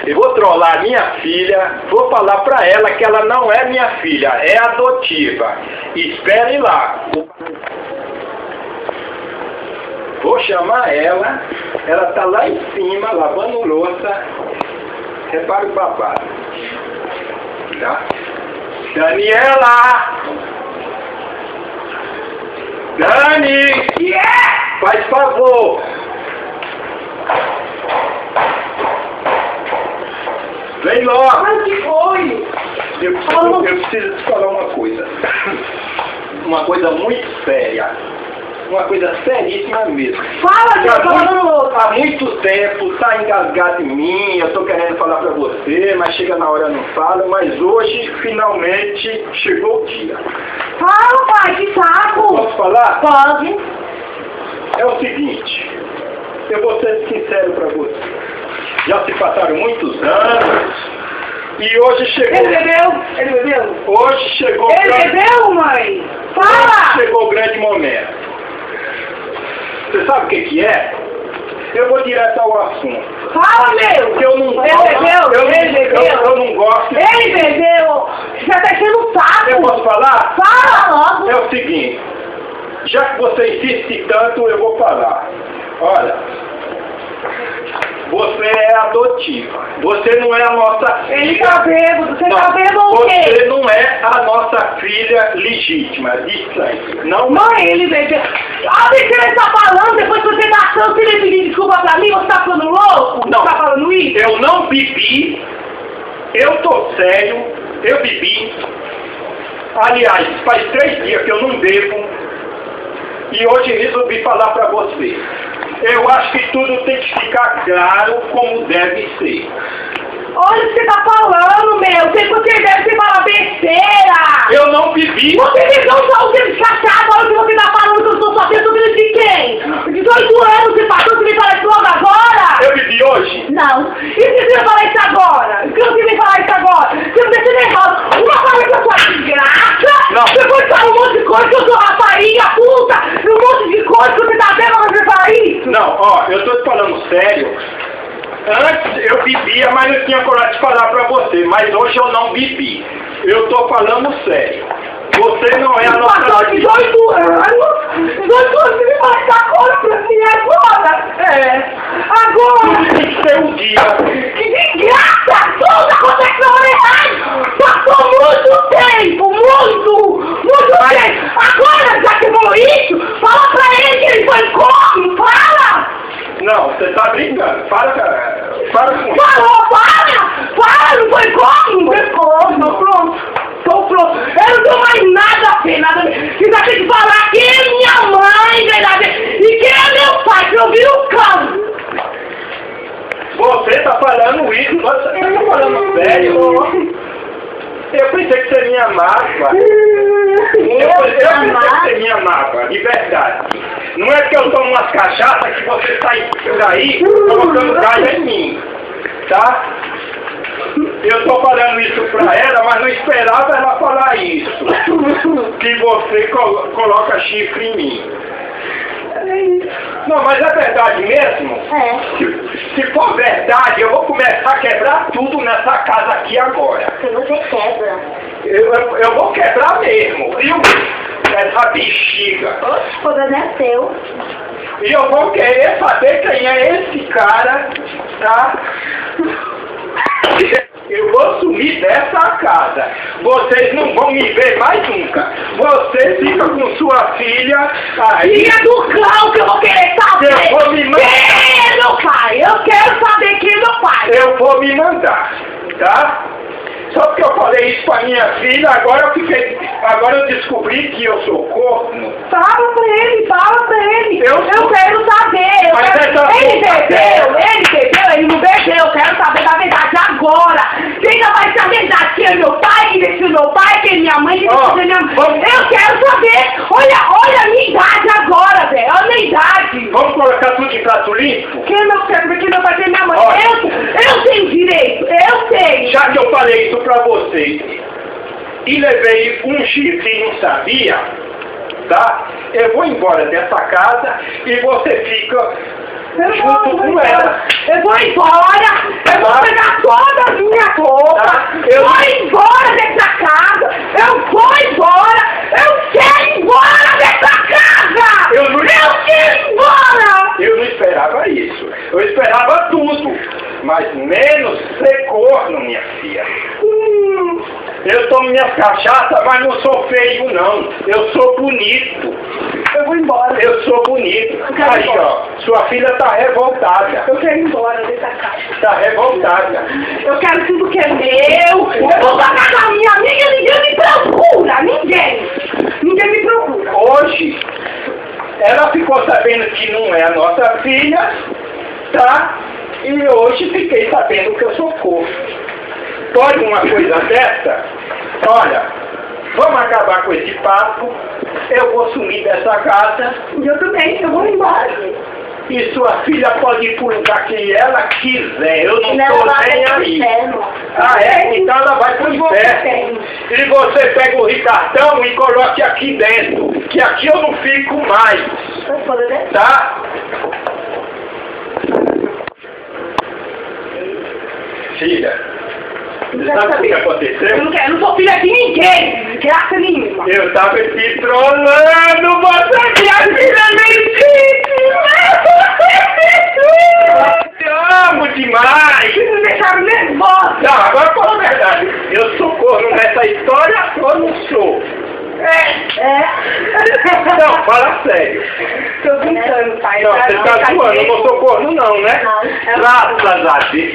Eu vou trollar minha filha, vou falar pra ela que ela não é minha filha, é adotiva. Espere lá. Vou chamar ela tá lá em cima, lavando louça. Repara o babado. Tá? Daniela! Dani! Yeah! Faz favor! Vem logo! Mas que foi? Eu preciso te falar uma coisa. Uma coisa muito séria. Uma coisa seríssima mesmo. Fala, que eu tô falando louco. Há muito tempo tá engasgado em mim, eu tô querendo falar pra você, mas chega na hora não fala, mas hoje finalmente chegou o dia. Fala, pai, que saco. Posso falar? Pode. É o seguinte, eu vou ser sincero pra você. Já se passaram muitos anos e hoje chegou... Ele bebeu? Ele bebeu? Hoje chegou... Ele bebeu, mãe? Fala! Hoje chegou o grande momento. Você sabe o que é? Eu vou direto ao assunto. Fala, meu! Porque eu não gosto... Ele bebeu? Ele bebeu? Eu não gosto... Ele bebeu! Já tá enchendo o saco! Eu posso falar? Fala logo! É o seguinte, já que você insiste tanto, eu vou falar. Olha, você é adotiva. Você não é a nossa filha. Ele tá bêbado. Você tá bêbado ou o Você quê? não é a nossa filha legítima, de sangue. Não. Mãe, ele bebeu. Olha o que ele tá falando. Depois que você tá tanto, ele pedir desculpa pra mim. Você tá falando louco? Não. Você tá falando isso? Eu não bebi. Eu tô sério. Eu bebi. Aliás, faz 3 dias que eu não bebo. E hoje resolvi falar pra você. Eu acho que tudo tem que ficar claro como deve ser. Olha o que você tá falando, meu. Você deve falar besteira. Eu não bebi. Você bebeu só o tempo chachado. Olha o que você tá falando que eu sou só filho. Eu sou filho de quem? 18 anos você passou, você me fala isso logo agora? Eu bebi hoje? Não. E se você falar isso agora? Por que você me falar isso agora? Você não deixa nervosa. Uma coisa que eu sou desgraça. Não. Depois fala um monte de coisa que eu sou rapariga, puta. Um monte de coisa que você tá vendo pra você falar isso. Não, ó, eu tô te falando sério. Antes eu bebia, mas não tinha coragem de falar pra você. Mas hoje eu não bebi. Eu tô falando sério. Você não é a nossa... Passou 18 anos. 18 anos, você me fala isso agora pra mim, agora. É. Agora. Tem que ser um dia. Que desgraça! Tudo acontece na hora errada! Passou muito tempo! Muito tempo! Agora, já que falou isso, fala pra ele que ele foi como! Fala! Não, você tá brincando. Para com isso. Falou, para! Não foi como! Não foi como! Pronto! Tô pronto! Eu não tenho mais nada a ver, nada a ver! Você já tem que falar quem é minha mãe, verdade? E quem é meu pai, que eu vi o cão! Você tá falando isso, você tá falando sério. Eu pensei que você me amava. Eu pensei que você me amava, de verdade. Não é que eu tomo umas cachaças que você sai por aí colocando raiva em mim, tá? Eu tô falando isso pra ela, mas não esperava ela falar isso. Que você coloca chifre em mim. Não, mas é verdade mesmo? É. Se for verdade, eu vou começar a quebrar tudo nessa casa aqui agora. Se você quebra. Eu vou quebrar mesmo, viu? Essa bexiga. O problema é seu. E eu vou querer saber quem é esse cara, tá? Eu vou sumir dessa casa. Vocês não vão me ver mais nunca. Você fica com sua filha aí. Filha do cão que eu vou querer saber. Eu vou me mandar. Quem é meu pai? Eu quero saber quem é meu pai. Eu vou me mandar, tá? Só porque eu falei isso pra minha filha, agora eu descobri que eu sou corno. Fala pra ele. Eu quero saber. Mas Ele bebeu, ele não bebeu. Eu quero saber da verdade agora. Você ainda vai saber a verdade quem é meu pai, quem deixou meu pai, quem é minha mãe, quem deixou minha mãe. Eu quero saber. Olha a minha idade agora, velho. Olha a minha idade. Vamos colocar tudo em prato limpo? Quem é meu pai, quem é meu pai, quem é minha mãe. Olha. Eu tenho direito, eu tenho. Já que eu falei isso pra vocês e levei um chifre e não sabia, tá? Eu vou embora dessa casa e você fica junto com ela. Eu vou embora! Eu vou pegar todas as minhas roupas! Tá. Eu vou embora dessa casa! Eu vou embora! Eu quero ir embora dessa casa! Eu quero ir embora! Eu não esperava isso. Eu esperava tudo. Mas menos ser corno, minha filha. Eu tomo minhas cachaças, mas não sou feio, não. Eu sou bonito. Eu vou embora. Eu sou bonito. quero ir Aí, embora. ó, sua filha tá revoltada. Eu quero ir embora dessa casa. Tá revoltada. Eu quero tudo que é meu. Eu vou pra casa da minha amiga, ninguém me procura. Ninguém. Ninguém me procura. Hoje, ela ficou sabendo que não é a nossa filha, tá? E hoje fiquei sabendo que eu sou corno. Pode uma coisa dessa? Olha, vamos acabar com esse papo. Eu vou sumir dessa casa. Eu também, eu vou embora. E sua filha pode ir pro lugar que ela quiser. Eu não tô nem aí. Ah, é? Então ela vai pro inferno. E você pega o Ricardão e coloque aqui dentro. Que aqui eu não fico mais. Tá? Filha, você sabe o que aconteceu? Eu não sou filha de ninguém. Graça nenhuma. Eu tava te trolando, você minha filha legítima! Te amo demais! Vocês me deixaram nervosa. Não, agora fala a verdade. Eu sou corno nessa história ou não sou? Não, fala sério. Tô brincando, pai. Não, você tá zoando, eu não sou corno não, né? Não. Graças a Deus.